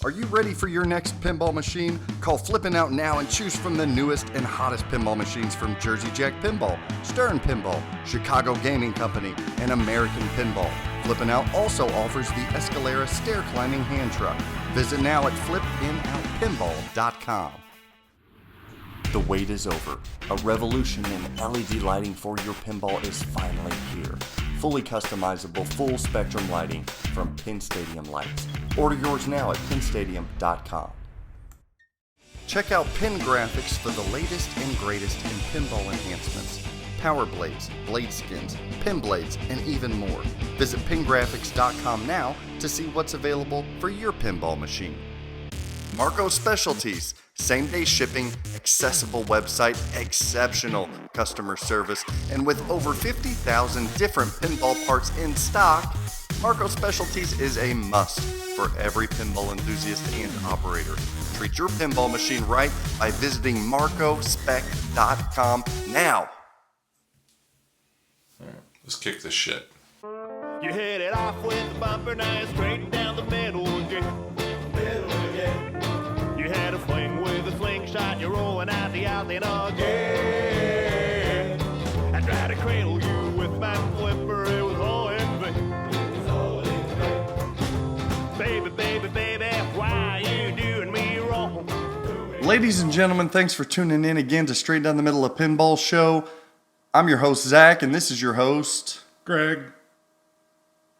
Are you ready for your next pinball machine? Call Flippin' Out now and choose from the newest and hottest pinball machines from Jersey Jack Pinball, Stern Pinball, Chicago Gaming Company, and American Pinball. Flippin' Out also offers the Escalera stair climbing hand truck. Visit now at flippinoutpinball.com. The wait is over. A revolution in LED lighting for your pinball is finally here. Fully customizable, full spectrum lighting from Pin Stadium Lights. Order yours now at pinstadium.com. Check out Pin Graphics for the latest and greatest in pinball enhancements. Power blades, blade skins, pin blades, and even more. Visit pingraphics.com now to see what's available for your pinball machine. Marco Specialties. Same-day shipping, accessible website, exceptional customer service, and with over 50,000 different pinball parts in stock, Marco Specialties is a must for every pinball enthusiast and operator. Treat your pinball machine right by visiting marcospec.com now. All right, let's kick this shit. You hit it off with the bumper, now you're straight down the middle again. You had a fling with a slingshot, you're rolling out the alley again. I tried to cradle you with my flipper, it was all in vain. Baby, baby, baby, why you doing me wrong? Ladies and gentlemen, thanks for tuning in again to Straight Down the Middle of Pinball Show. I'm your host, Zach, and this is your host, Greg.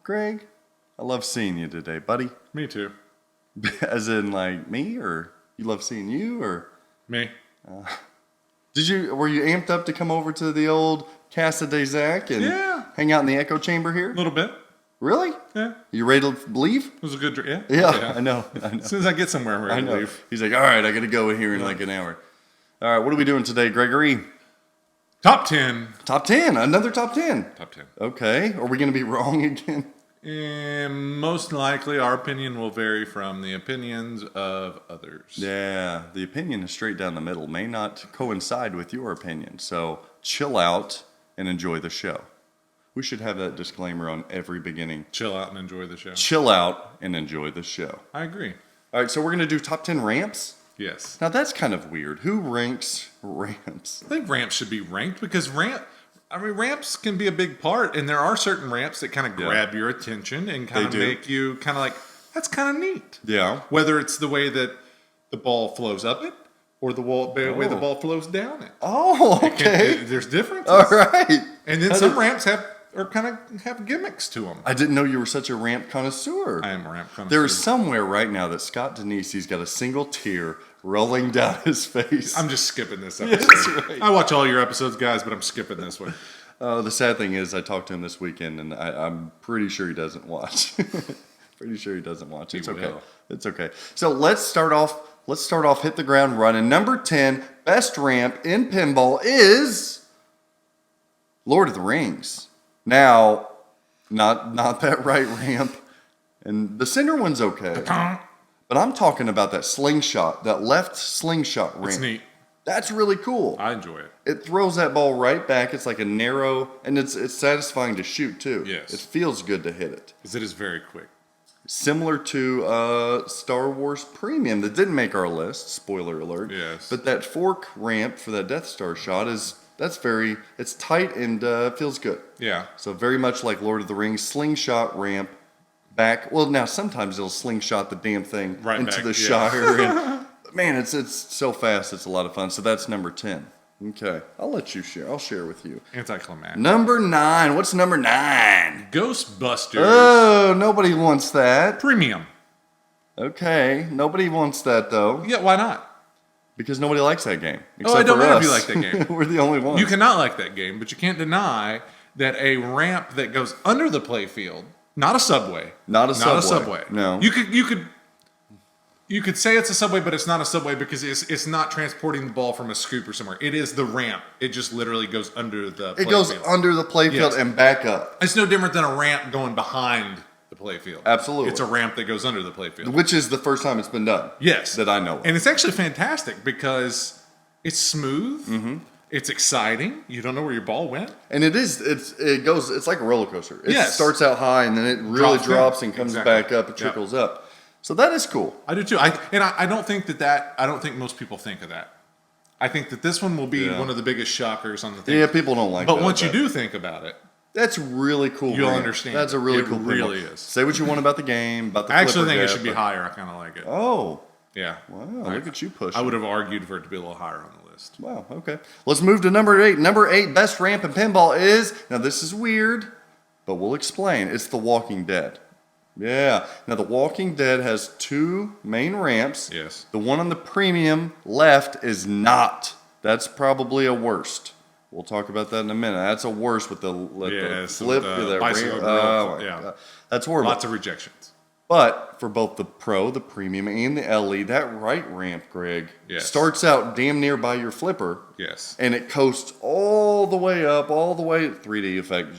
Greg. I love seeing you today, buddy. Me too. As in, like, me, or you love seeing you, or Me. were you amped up to come over to the old Casa de Zach and hang out in the echo chamber here? A little bit. Really? Yeah. You ready to leave? It was a good yeah. Yeah, I know. As soon as I get somewhere, we're I going to know. leave. He's like, all right, I got to go here in like an hour. All right, what are we doing today, Gregory? Top 10. Top 10, another top 10. Top 10. Okay, are we going to be wrong again? And most likely our opinion will vary from the opinions of others. Yeah, the opinion is straight down the middle, may not coincide with your opinion. So chill out and enjoy the show. We should have that disclaimer on every beginning. Chill out and enjoy the show. Chill out and enjoy the show. I agree. All right, so we're going to do top 10 ramps. Yes. Now that's kind of weird. Who ranks ramps? I think ramps should be ranked because ramps can be a big part, and there are certain ramps that kind of grab your attention and kind of make you kind of like, that's kind of neat. Yeah. Whether it's the way that the ball flows up it or the way the ball flows down it. Oh, okay. There's differences. All right. And then some ramps have gimmicks to them. I didn't know you were such a ramp connoisseur. I am a ramp connoisseur. There is somewhere right now that Scott Denise's got a single tear rolling down his face. I'm just skipping this episode. Yes, right. I watch all your episodes, guys, but I'm skipping this one. The sad thing is I talked to him this weekend, and I'm pretty sure he doesn't watch. Pretty sure he doesn't watch. It's okay. It's okay. So let's start off, hit the ground running. Number 10, best ramp in pinball is Lord of the Rings. Now, not that right ramp. And the center one's okay. But I'm talking about that slingshot, that left slingshot ramp. It's neat. That's really cool. I enjoy it. It throws that ball right back. It's like a narrow, and it's satisfying to shoot too. Yes. It feels good to hit it. Because it is very quick. Similar to Star Wars Premium that didn't make our list, spoiler alert. Yes. But that fork ramp for that Death Star shot it's tight and feels good. Yeah. So very much like Lord of the Rings, slingshot ramp back. Well, now sometimes it'll slingshot the damn thing right into back, the Shire. And, man, it's so fast. It's a lot of fun. So that's number 10. Okay. I'll let you share. I'll share with you. Anticlimactic. Number 9. What's number 9? Ghostbusters. Oh, nobody wants that. Premium. Okay. Nobody wants that, though. Yeah, why not? Because nobody likes that game. I don't matter if you like that game. We're the only ones. You cannot like that game, but you can't deny that a ramp that goes under the playfield, not a subway. Not a subway. No. You could say it's a subway, but it's not a subway because it's not transporting the ball from a scoop or somewhere. It is the ramp. It just literally goes under the playfield. It goes under the playfield and back up. It's no different than a ramp going behind the playfield. Absolutely. It's a ramp that goes under the playfield. Which is the first time it's been done. Yes. That I know of. And it's actually fantastic because it's smooth. Mm-hmm. It's exciting. You don't know where your ball went. And it's like a roller coaster. It Yes. starts out high and then it really drops and comes back up. It trickles up. So that is cool. I do too. I don't think I don't think most people think of that. I think that this one will be one of the biggest shockers on the thing. Yeah, people don't like that. But once you do think about it, that's really cool. You'll understand. That's a really cool. It really is. Say what you want about the game, about the. I actually think it should be higher. I kind of like it. Oh. Yeah. Wow. Look at you pushing. I would have argued for it to be a little higher on the list. Wow. Okay. Let's move to number 8. Number 8 best ramp in pinball is, now this is weird, but we'll explain. It's The Walking Dead. Yeah. Now The Walking Dead has 2 main ramps. Yes. The one on the premium left is not. That's probably a worst. We'll talk about that in a minute. That's a worst with the flip. With the bicycle God. That's horrible. Lots of rejections. But for both the Pro, the Premium, and the LE, that right ramp, Greg, yes. starts out damn near by your flipper. Yes. And it coasts all the way up, all the way, 3D effect,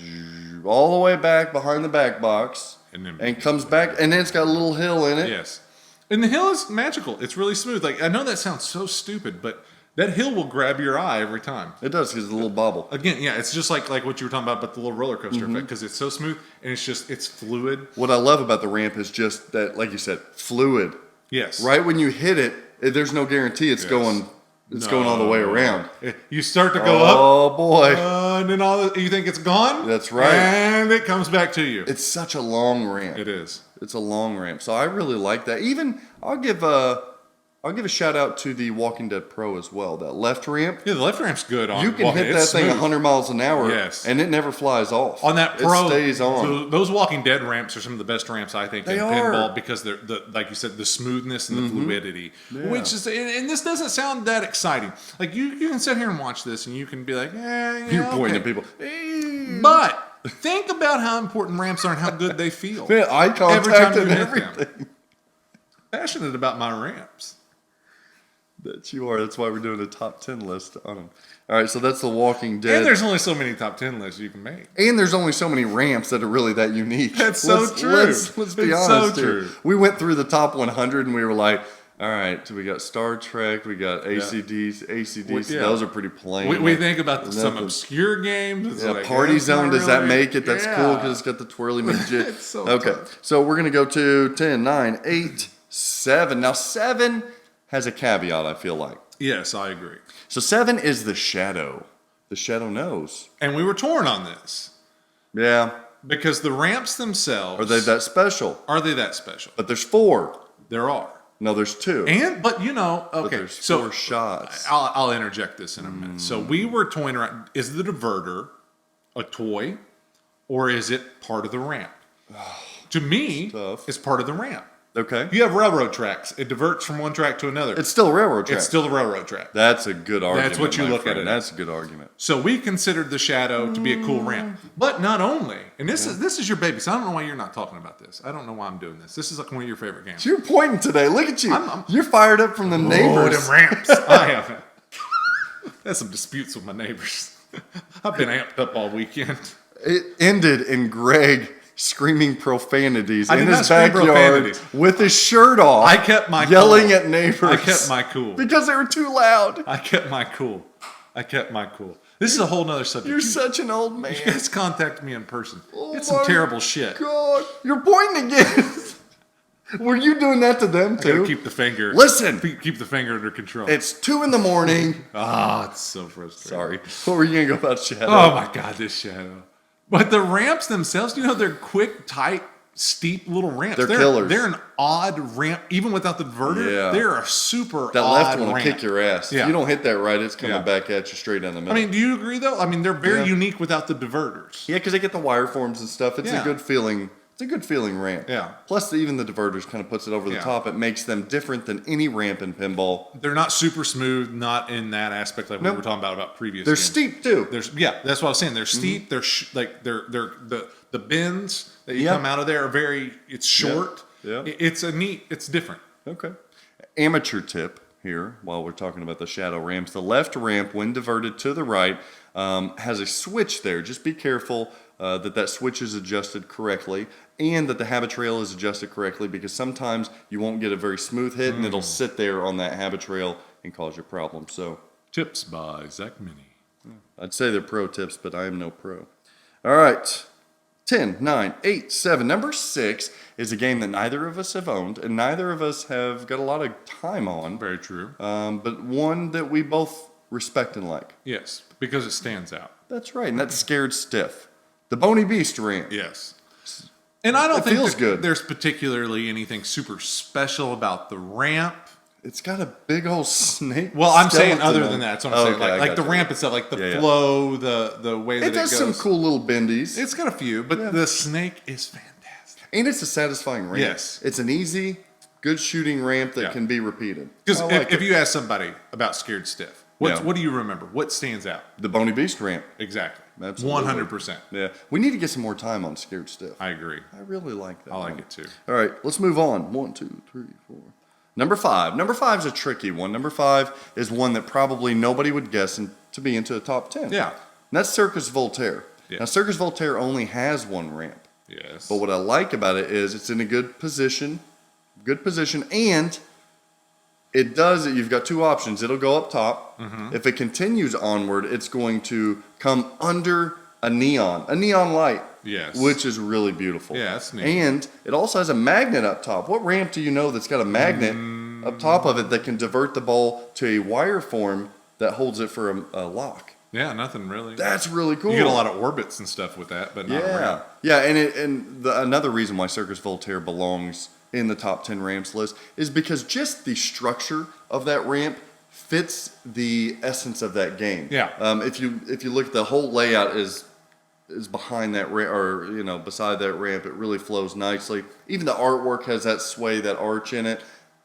all the way back behind the back box. And comes back, and then it's got a little hill in it. Yes. And the hill is magical. It's really smooth. Like, I know that sounds so stupid, but that hill will grab your eye every time. It does, because it's a little bobble. Again, yeah, it's just like what you were talking about, but the little roller coaster effect, because it's so smooth and it's fluid. What I love about the ramp is just that, like you said, fluid. Yes. Right when you hit it, there's no guarantee it's going all the way around. You start to go up. Oh boy! And then you think it's gone. That's right. And it comes back to you. It's such a long ramp. It is. It's a long ramp. So I really like that. Even I'll give a shout out to the Walking Dead Pro as well. That left ramp. Yeah, the left ramp's good. You can hit that thing 100 miles an hour. Yes. And it never flies off. On that Pro, it stays on. So those Walking Dead ramps are some of the best ramps I think in pinball because they're like you said, the smoothness and the fluidity. Yeah. Which is, and this doesn't sound that exciting. Like you can sit here and watch this and you can be like, you're pointing at people. But think about how important ramps are and how good they feel. Man, eye contact and everything. Passionate about my ramps. That you are. That's why we're doing a top 10 list on them. All right, so that's The Walking Dead. And there's only so many top 10 lists you can make. And there's only so many ramps that are really that unique. That's so true. Let's be honest here. We went through the top 100 and we were like, all right, so we got Star Trek, we got ACDC. Yeah. Those are pretty plain. We think about some obscure games. It's like, Party Zone, does that make it? That's cool because it's got the twirly midget. It's so okay, tough. So we're going to go to 10, 9, 8, 7. Now, 7 has a caveat, I feel like. Yes, I agree. So 7 is the Shadow. The Shadow knows. And we were torn on this. Yeah. Because the ramps themselves... Are they that special? Are they that special? But there's 4. There are. No, there's 2. But you know, okay. But there's 4 shots. I'll interject this in a minute. So we were toying around. Is the diverter a toy or is it part of the ramp? To me, it's part of the ramp. Okay. You have railroad tracks. It diverts from one track to another. It's still a railroad track. It's still the railroad track. That's a good argument. That's what you look at it. That's a good argument. So we considered the Shadow to be a cool ramp. But not only, and this is your baby, so I don't know why you're not talking about this. I don't know why I'm doing this. This is like one of your favorite games. You're pointing today. Look at you. You're fired up from the neighbors. Oh, them ramps. I have had some disputes with my neighbors. I've been amped up all weekend. It ended in Greg screaming profanities in his backyard with his shirt off. I kept my yelling at neighbors. I kept my cool. Because they were too loud. I kept my cool. This is a whole nother subject. You're such an old man. You guys contact me in person. It's some terrible shit. God, you're pointing again. Were you doing that to them too? I gotta keep the finger. Listen. Keep the finger under control. It's 2 a.m. It's so frustrating. Sorry. What were you gonna go about Shadow? Oh my God, this Shadow. But the ramps themselves, they're quick, tight, steep little ramps. They're killers. They're an odd ramp, even without the diverter. Yeah. They're a super odd ramp. That left one will kick your ass. Yeah. If you don't hit that right, it's coming back at you straight down the middle. I mean, do you agree though? I mean, they're very unique without the diverters. Yeah, because they get the wire forms and stuff. It's a good feeling. It's a good feeling ramp. Yeah. Plus, even the diverters kind of puts it over the top. It makes them different than any ramp in pinball. They're not super smooth, not in that aspect like we were talking about previous. They're games. Steep too. That's what I was saying. They're steep. They're the bends that you come out of there are very. It's short. Yeah. It's different. Okay. Amateur tip here while we're talking about the Shadow ramps. The left ramp, when diverted to the right, has a switch there. Just be careful that switch is adjusted correctly and that the habit trail is adjusted correctly, because sometimes you won't get a very smooth hit and it'll sit there on that habit trail and cause you problems. So, tips by Zach Mini. I'd say they're pro tips, but I am no pro. All right. 10, 9, 8, 7. Number 6 is a game that neither of us have owned, and neither of us have got a lot of time on. Very true. But one that we both respect and like. Yes, because it stands out. That's right, and that's Scared Stiff. The Boney Beast ramp. Yes. And I don't It think feels that good. there's particularly anything super special about the ramp. It's got a big old snake. Well, I'm saying skeleton other on than it. that. That's what I'm saying. Okay, I Like the got you. ramp itself, like the Yeah. flow, the way that It does goes. some cool little bendies. It's got a few, but the snake is fantastic. And it's a satisfying ramp. Yes. It's an easy, good shooting ramp that Yeah. can be repeated. Because I like if it. you ask somebody about Scared Stiff, what do you remember? What stands out? The Boney Beast ramp. Exactly. Absolutely. 100%. Yeah. We need to get some more time on Scared Stiff. I agree. I really like that. I like one. it too. All right, let's move on. 1, 2, 3, 4. Number 5. Number 5 is a tricky one. Number 5 is one that probably nobody would guess to be into the top 10. Yeah. And that's Circus Voltaire. Yeah. Now, Circus Voltaire only has one ramp. Yes. But what I like about it is it's in a good position, and it does it. You've got two options. It'll go up top. Mm-hmm. If it continues onward, it's going to come under a neon light. Yes. Which is really beautiful. Yeah, that's neat. And it also has a magnet up top. What ramp do you know that's got a magnet up top of it that can divert the ball to a wire form that holds it for a lock? Yeah, nothing really. That's really cool. You get a lot of orbits and stuff with that, but not a ramp. Yeah, and another reason why Circus Voltaire belongs in the top 10 ramps list is because just the structure of that ramp fits the essence of that game. Yeah. If you look, the whole layout is behind that ramp, or beside that ramp. It really flows nicely. Even the artwork has that sway, that arch in it.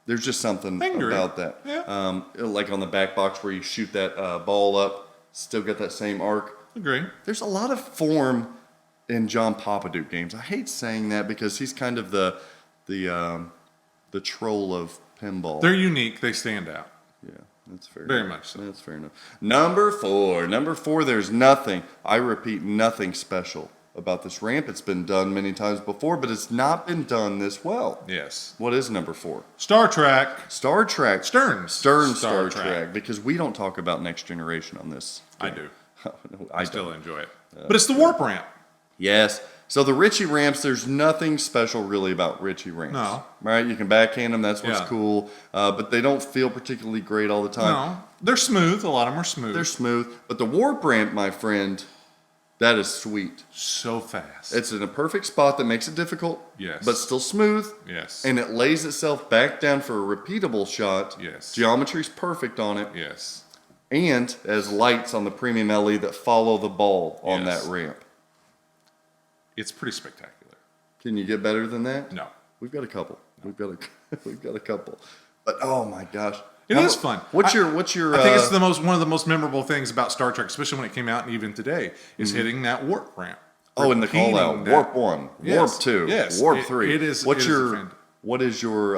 There's just something about that. Yeah. Like on the back box where you shoot that ball up, still got that same arc. Agree. There's a lot of form in John Papaduke games. I hate saying that because he's kind of the troll of pinball. They're unique. They stand out. Yeah, that's fair. Very enough. much so. That's fair enough. Number 4. Number 4, there's nothing, I repeat, nothing special about this ramp. It's been done many times before, but it's not been done this well. Yes. What is number 4? Star Trek. Star Trek. Stern Star Trek. Because we don't talk about Next Generation on this. I do. No, I still enjoy it. But it's the warp ramp. Yes. So the Ritchie ramps, there's nothing special really about Ritchie ramps. No. Right? You can backhand them. That's what's Yeah. cool. But they don't feel particularly great all the time. No. They're smooth. A lot of them are smooth. They're smooth. But the warp ramp, my friend, that is sweet. so fast. It's in a perfect spot that makes it difficult. Yes. But still smooth. Yes. And it lays itself back down for a repeatable shot. Yes. Geometry's perfect on it. Yes. And as lights on the premium LE that follow the ball on Yes. that ramp. It's pretty spectacular. Can you get better than that? No. We've got a couple. We've got a couple. But oh my gosh. It is fun. What's your I think it's one of the most memorable things about Star Trek, especially when it came out and even today, is hitting that warp ramp. in the call out. Repeating Warp that. 1, Yes. Warp 2, Yes. Warp It- 3. it is- What's it is what is your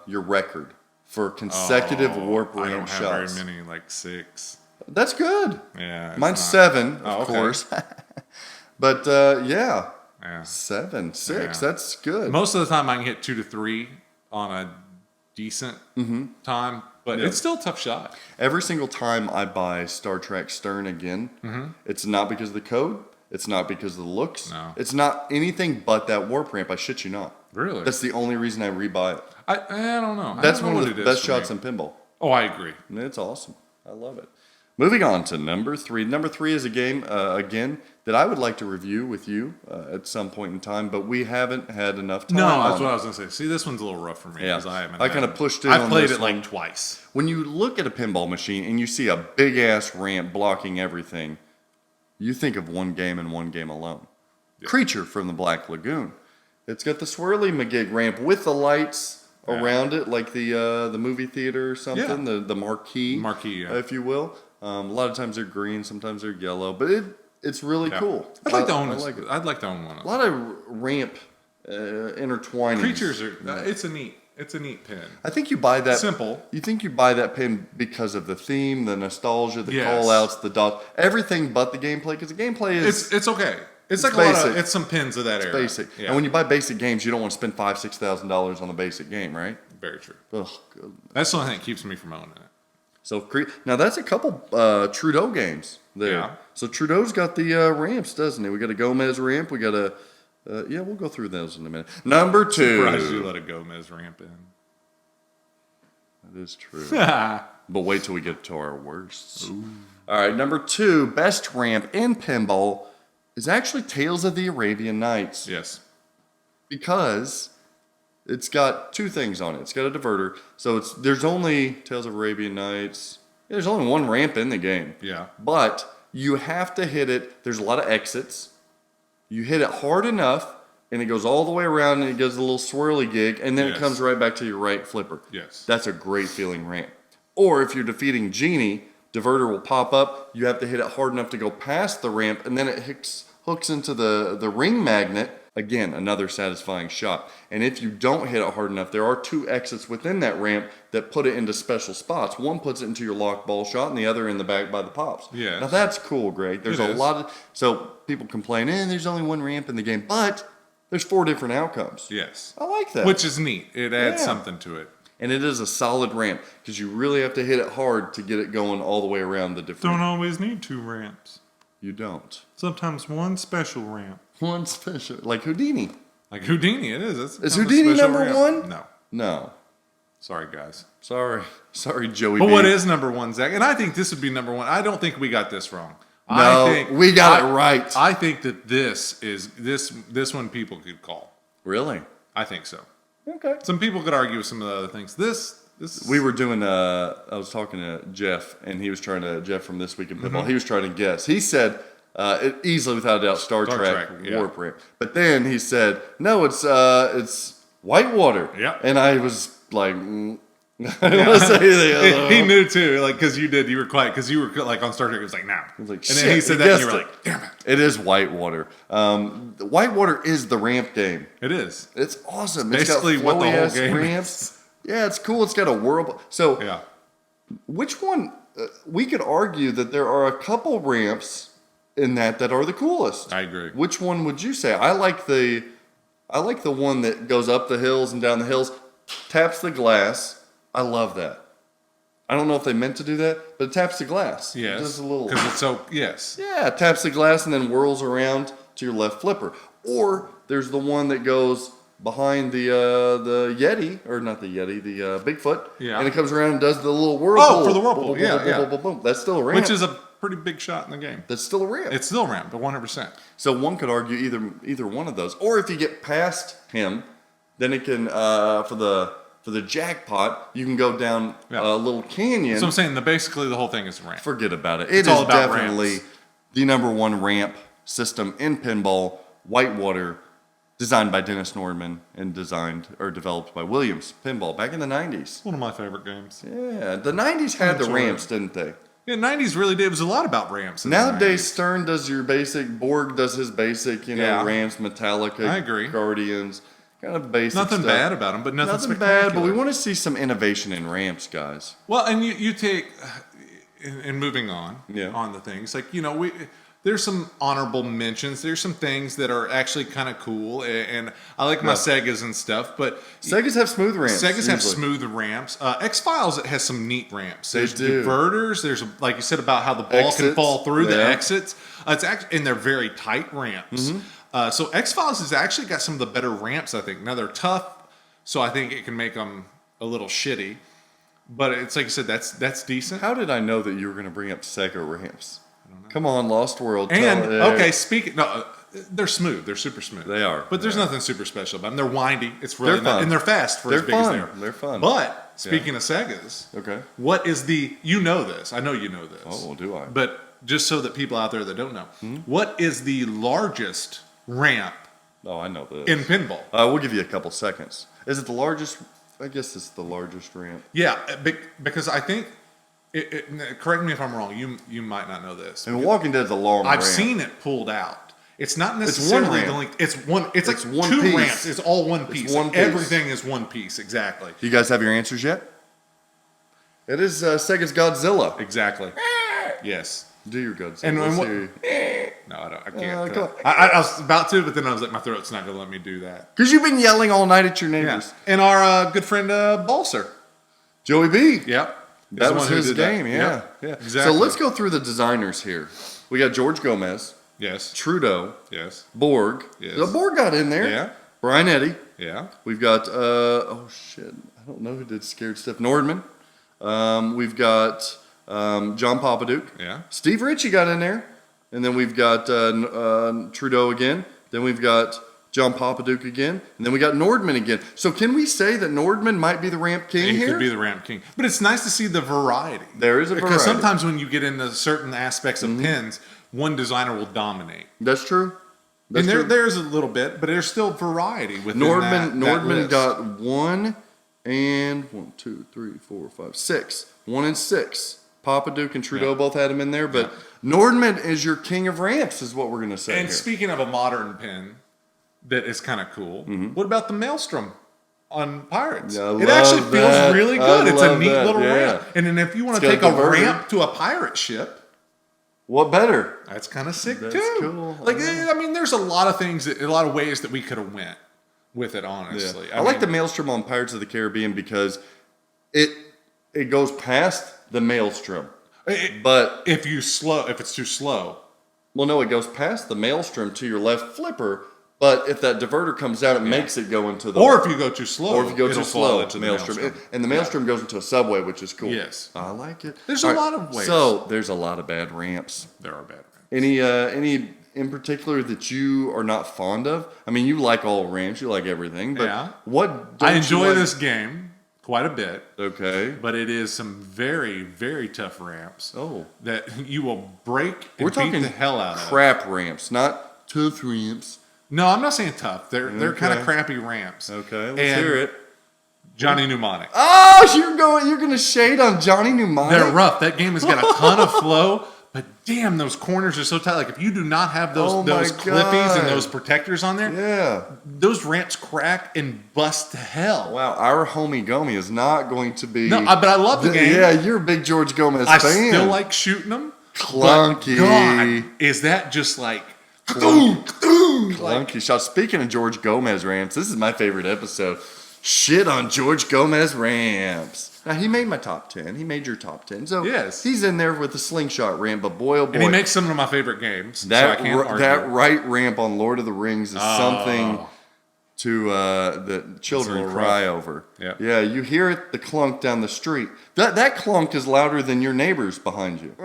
record for consecutive warp I ramp don't have shots? very many, like 6. That's good. Yeah. it's Mine's not- 7, of okay. course. But yeah. Yeah. 7, 6. Yeah. That's good. Most of the time I can hit 2 to 3 on a decent time, but Yeah. it's still a tough shot. Every single time I buy Star Trek Stern again, it's not because of the code. It's not because of the looks. No. It's not anything but that warp ramp. I shit you not. Really? That's the only reason I rebuy it. I don't know. I That's don't know one what of the it is best for shots me. in pinball. Oh, I agree. And it's awesome. I love it. Moving on to number 3. Number 3 is a game, again, that I would like to review with you at some point in time, but we haven't had enough time No, on that's what I it. was going to say. See, this one's a little rough for me Yeah. because I haven't. I kinda pushed in I've on played this it like one. twice. When you look at a pinball machine and you see a big-ass ramp blocking everything, you think of one game and one game alone. Yeah. Creature from the Black Lagoon. It's got the swirly McGig ramp with the lights around it, like the movie theater or something, the marquee, Yeah. if you will. A lot of times they're green, sometimes they're yellow, but it's really Yeah. cool. I'd like to own I this. like it. I'd like to own one of A them. lot of ramp intertwining. Creatures are. It's a neat pin. I think you buy that Simple. You think you buy that pin because of the theme, the nostalgia, the Yes. call outs, the dots, everything but the gameplay. Because the gameplay is It's okay. It's like basic. a lot of. It's some pins of that era. basic. Yeah. And when you buy basic games, you don't want to spend $5,000-$6,000 on a basic game, right? Very true. Ugh, good. That's the only thing that keeps me from owning it. So now that's a couple Trudeau games there. Yeah. So Trudeau's got the ramps, doesn't he? We got a Gomez ramp, we got a Yeah, we'll go through those in a minute. Number 2. Surprised you let a Gomez ramp in. That is true. But wait till we get to our worsts. Ooh. All right, number 2, best ramp in pinball is actually Tales of the Arabian Nights. Yes. Because it's got 2 things on it. It's got a diverter. So there's only Tales of Arabian Nights. Yeah, there's only 1 ramp in the game. Yeah. But you have to hit it. There's a lot of exits. You hit it hard enough, and it goes all the way around, and it does a little swirly gig, and then it comes right back to your right flipper. Yes. That's a great feeling ramp. Or if you're defeating Genie, diverter will pop up. You have to hit it hard enough to go past the ramp, and then it hooks into the ring magnet. Again, another satisfying shot. And if you don't hit it hard enough, there are 2 exits within that ramp that put it into special spots. One puts it into your locked ball shot, and the other in the back by the pops. Yeah. Now that's cool, Greg. There's a lot of... So people complain, there's only 1 ramp in the game. But there's 4 different outcomes. Yes. I like that. Which is neat. It adds something to it. And it is a solid ramp, because you really have to hit it hard to get it going all the way around the different... Don't always need 2 ramps. You don't. Sometimes 1 special ramp. 1 special... Like Houdini. Like Houdini, it is. Is Houdini number 1? No. No. Sorry, guys. Sorry, Joey. But B. what is number 1, Zach? And I think this would be number 1. I don't think we got this wrong. No, we got it right. I think that this one people could call. Really? I think so. Okay. Some people could argue with some of the other things. This. We were doing. I was talking to Jeff, and he was trying to Jeff from This Week in Pinball. He was trying to guess. He said easily, without a doubt, Star Trek warp ramp. But then he said, no, it's Whitewater. Yeah. And I was like. I don't want to say anything. He knew too, like, because you did. You were quiet because you were like on Star Trek. It was like, nah. I was like, and then he said that, and you were like, damn it. It is Whitewater. Whitewater is the ramp game. It is. It's awesome. It's basically got what the whole flowy-ass game ramps. is. Yeah, it's cool. It's got a whirlpool. So, Yeah. which one? We could argue that there are a couple ramps in that are the coolest. I agree. Which one would you say? I like the one that goes up the hills and down the hills, taps the glass. I love that. I don't know if they meant to do that, but it taps the glass. Yes. It does a little. Because it's so, yes. Yeah, it taps the glass and then whirls around to your left flipper. Or there's the one that goes behind the Yeti, or not the Yeti, the Bigfoot. Yeah. And it comes around and does the little whirlpool. Oh, for the whirlpool. Yeah. That's still a ramp. Which is a pretty big shot in the game. That's still a ramp. It's still a ramp, but 100%. So one could argue either one of those. Or if you get past him, then it can, for the jackpot, you can go down a little canyon. So I'm saying basically the whole thing is a ramp. Forget about it. It's all about definitely ramps. The number 1 ramp system in pinball. Whitewater, designed by Dennis Nordman and developed by Williams Pinball back in the 90s. One of my favorite games. Yeah, the 90s had the ramps, didn't they? Yeah, 90s really did. It was a lot about ramps. Nowadays, Stern does your basic, Borg does his basic, ramps, Metallica, I agree. Guardians. Kind of basic Nothing stuff. bad about them, but nothing bad, but we want to see some innovation in ramps, guys. Well, and you take, and moving on, on the things, like, there's some honorable mentions. There's some things that are actually kind of cool, and I like my Segas and stuff, but... Segas have smooth ramps. Segas have smooth ramps. X-Files has some neat ramps. There's do. diverters. There's, like you said, about how the ball can fall through the exits. It's actually, and they're very tight ramps. Mm-hmm. So X-Files has actually got some of the better ramps, I think. Now, they're tough, so I think it can make them a little shitty. But it's like you said, that's decent. How did I know that you were going to bring up Sega ramps? I don't know. Come on, Lost World. And, speaking... No, they're smooth. They're super smooth. They are. But there's nothing super special about them. They're windy. It's really fun. And they're fast for as big as they are. They're fun. But, speaking of Segas... Okay. What is the... You know this. I know you know this. Oh, well, do I? But just so that people out there that don't know, what is the largest ramp I know this. in pinball? We'll give you a couple seconds. Is it the largest? I guess it's the largest ramp. Yeah, because I think... correct me if I'm wrong. You might not know this. And Walking Dead's a long ramp. I've seen it pulled out. It's not necessarily the length. It's one. It's like one two piece. ramps. It's all one piece. One piece. Everything is one piece. Exactly. Do you guys have your answers yet? It is Sega's Godzilla. Exactly. Yes. Do your Godzilla. And Let's what? hear. No, I don't. I can't. come on. I was about to, but then I was like, my throat's not going to let me do that. Because you've been yelling all night at your Yeah. neighbors. And our good friend Balser. Joey B. Yep. That was his game. Yep. Yeah. Exactly. So let's go through the designers here. We got George Gomez. Yes. Trudeau. Yes. Borg. Yes. The Borg got in there. Yeah. Brian Eddy. Yeah. We've got, I don't know who did Scared Stiff. Nordman. We've got John Papaduke. Yeah. Steve Ritchie got in there. And then we've got Trudeau again. Then we've got John Papaduke again. And then we got Nordman again. So can we say that Nordman might be the ramp king He here? could be the ramp king. But it's nice to see the variety. There is a variety. Because sometimes when you get into certain aspects of pins, one designer will dominate. That's true. That's and true. there's a little bit, but there's still variety within Nordman that list. got 1 and 6. 1 and 6. Papaduke and Trudeau both had him in there, but Nordman is your king of ramps, is what we're going to say. And here. speaking of a modern pin that is kind of cool, what about the Maelstrom on Pirates? Yeah, I it actually love feels that. really I good. It's a love neat that, little yeah. ramp. And then if you want It's to got take a the version. ramp to a pirate ship, What better? that's kind of sick That's too. cool. Like, I mean, there's a lot of things, a lot of ways that we could have went with it, honestly. I like the Maelstrom on Pirates of the Caribbean because it goes past the Maelstrom. But if it's too slow. well, no, it goes past the Maelstrom to your left flipper. But if that diverter comes out, it makes it go into the. Or if you go too slow. Or if you go it'll too fall slow, into the Maelstrom. And the Maelstrom goes into a subway, which is cool. Yes. I like it. There's All a right, lot of ways. So there's a lot of bad ramps. There are bad ramps. Any in particular that you are not fond of? I mean, you like all ramps, you like everything, but Yeah. what don't I you enjoy like? this game quite a bit. Okay. But it is some very, very tough ramps Oh. that you will break and We're beat talking the hell out of. crap ramps, not tough ramps. No, I'm not saying tough. They're kind of Okay. crappy ramps. Okay, let's And hear it. Johnny Mnemonic. Oh, you're gonna shade on Johnny Mnemonic? They're rough. That game has got a ton of flow, but damn, those corners are so tight. Like if you do not have those Oh my clippies and God. those protectors on there, Yeah. those ramps crack and bust to hell. Wow, our homie Gomi is not going to be. No, but I love the game. Yeah, you're a big George Gomez I fan. still like shooting them. Clunky. But God, is that just like Clunky shot. Speaking of George Gomez ramps, this is my favorite episode. Shit on George Gomez ramps. Now, he made my top 10. He made your top 10. So Yes. he's in there with the slingshot ramp, but boy, oh boy. And he makes some of my favorite games. so I that, can't argue. that right ramp on Lord of the Rings is something to the children little cry rough. over. Yeah. Yeah, you hear it, the clunk down the street. That clunk is louder than your neighbors behind you.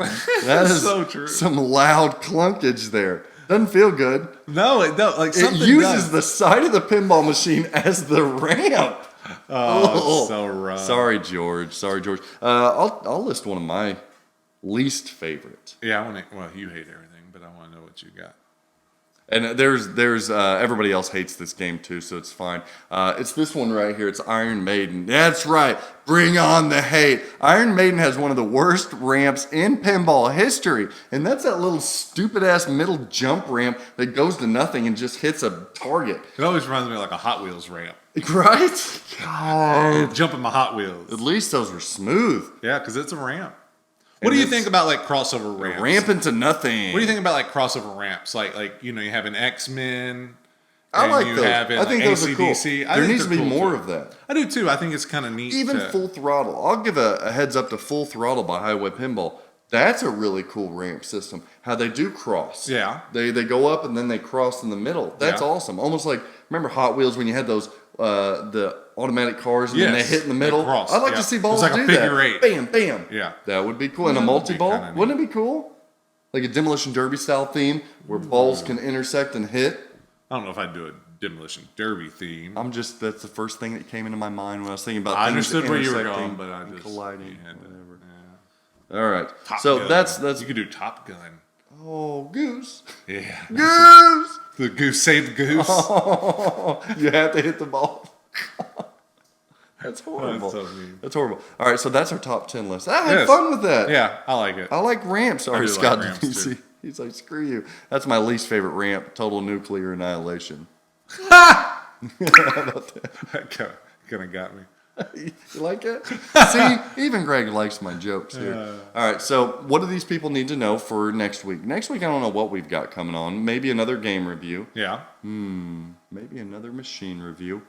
That is so true. some loud clunkage there. Doesn't feel good. No, it don't. Like It something uses does. the side of the pinball machine as the ramp. Oh, it's so rough. Sorry, George. I'll list one of my least favorite. Yeah, I want to. Well, you hate everything, but I want to know what you got. And there's everybody else hates this game too, so it's fine. It's this one right here. It's Iron Maiden. That's right. Bring on the hate. Iron Maiden has one of the worst ramps in pinball history, and that's that little stupid ass middle jump ramp that goes to nothing and just hits a target. It always reminds me of like a Hot Wheels ramp. Right? God. Jumping my Hot Wheels. At least those were smooth. Yeah, because it's a ramp. What do you think about like crossover ramps? Ramp into nothing. What do you think about like crossover ramps? Like you have an X-Men. I like you those. have in, I think like, those are cool. AC/DC. I There think needs to be they're cool, more too. of that. I do too. I think it's kind of neat. Even to, Full Throttle. I'll give a heads up to Full Throttle by Highway Pinball. That's a really cool ramp system. How they do cross. Yeah. They go up and then they cross in the middle. That's Yeah. awesome. Almost like, remember Hot Wheels when you had those the automatic cars and then they Yes, hit in the they middle? cross, I'd like yeah. to see It's balls like a do figure that. eight. Bam, bam. Yeah. That would be cool. And a That would be multi-ball? kinda neat. Wouldn't it be cool? Like a Demolition Derby style theme where balls can intersect and hit? I don't know if I'd do a Demolition Derby theme. That's the first thing that came into my mind when I was thinking about I things understood where you were intersecting going, but I and just colliding. you had to- All right. Top So Gun. that's you could do Top Gun. oh goose. Yeah. Goose. The goose saved the goose. Oh, you have to hit the ball. That's horrible. That's so mean. That's horrible. All right, so that's our top 10 list. I had Yes. fun with that. Yeah, I like it. I like ramps. Sorry, do like Scott. ramps, Denisi. too. He's like, screw you. That's my least favorite ramp. Total nuclear annihilation. That kind of got me. You like it? See, even Greg likes my jokes here. All right, so what do these people need to know for next week? Next week, I don't know what we've got coming on. Maybe another game review. Yeah. Maybe another machine review.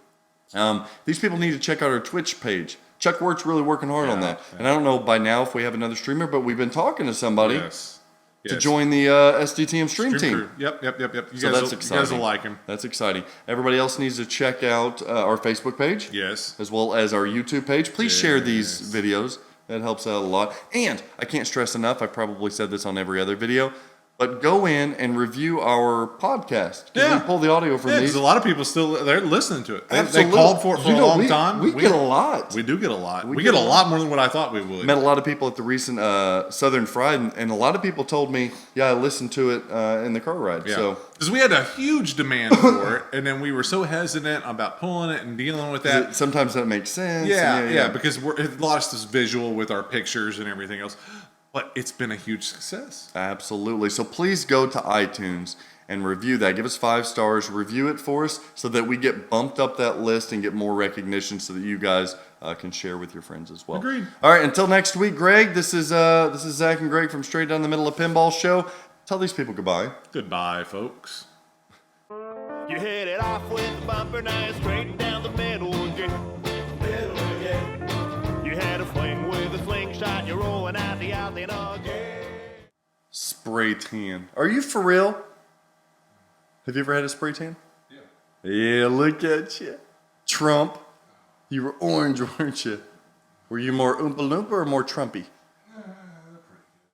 These people need to check out our Twitch page. Chuck Wirt's really working hard on that. yeah. And I don't know by now if we have another streamer, but we've been talking to somebody. Yes. to join the SDTM stream team. Crew. Yep. You So guys that's exciting. You guys will like him. That's exciting. Everybody else needs to check out our Facebook page. Yes. As well as our YouTube page. Please share these videos. That helps out a lot. And I can't stress enough, I probably said this on every other video, but go in and review our podcast. Can we pull the audio from these? Because a lot of people they're listening to it. They Absolutely. called for it for a long time. We get a lot. We do get a lot. We get a lot more than what I thought we would. Met a lot of people at the recent Southern Fried, and a lot of people told me, yeah, I listened to it in the car ride. Yeah. So because we had a huge demand for it, and then we were so hesitant about pulling it and dealing with that. Sometimes that makes sense. Yeah, because it lost us visual with our pictures and everything else. But it's been a huge success. Absolutely. So please go to iTunes and review that. Give us 5 stars. Review it for us so that we get bumped up that list and get more recognition so that you guys can share with your friends as well. Agreed. All right. Until next week, Greg, this is Zach and Greg from Straight Down the Middle of Pinball Show. Tell these people goodbye. Goodbye, folks. You hit it off with the bumper, now it's straight down the middle, yeah. You had a swing with a slingshot, you're rolling out the alley again. Spray tan. Are you for real? Have you ever had a spray tan? Yeah. Yeah, look at you. Trump. You were orange, weren't you? Were you more Oompa Loompa or more Trumpy?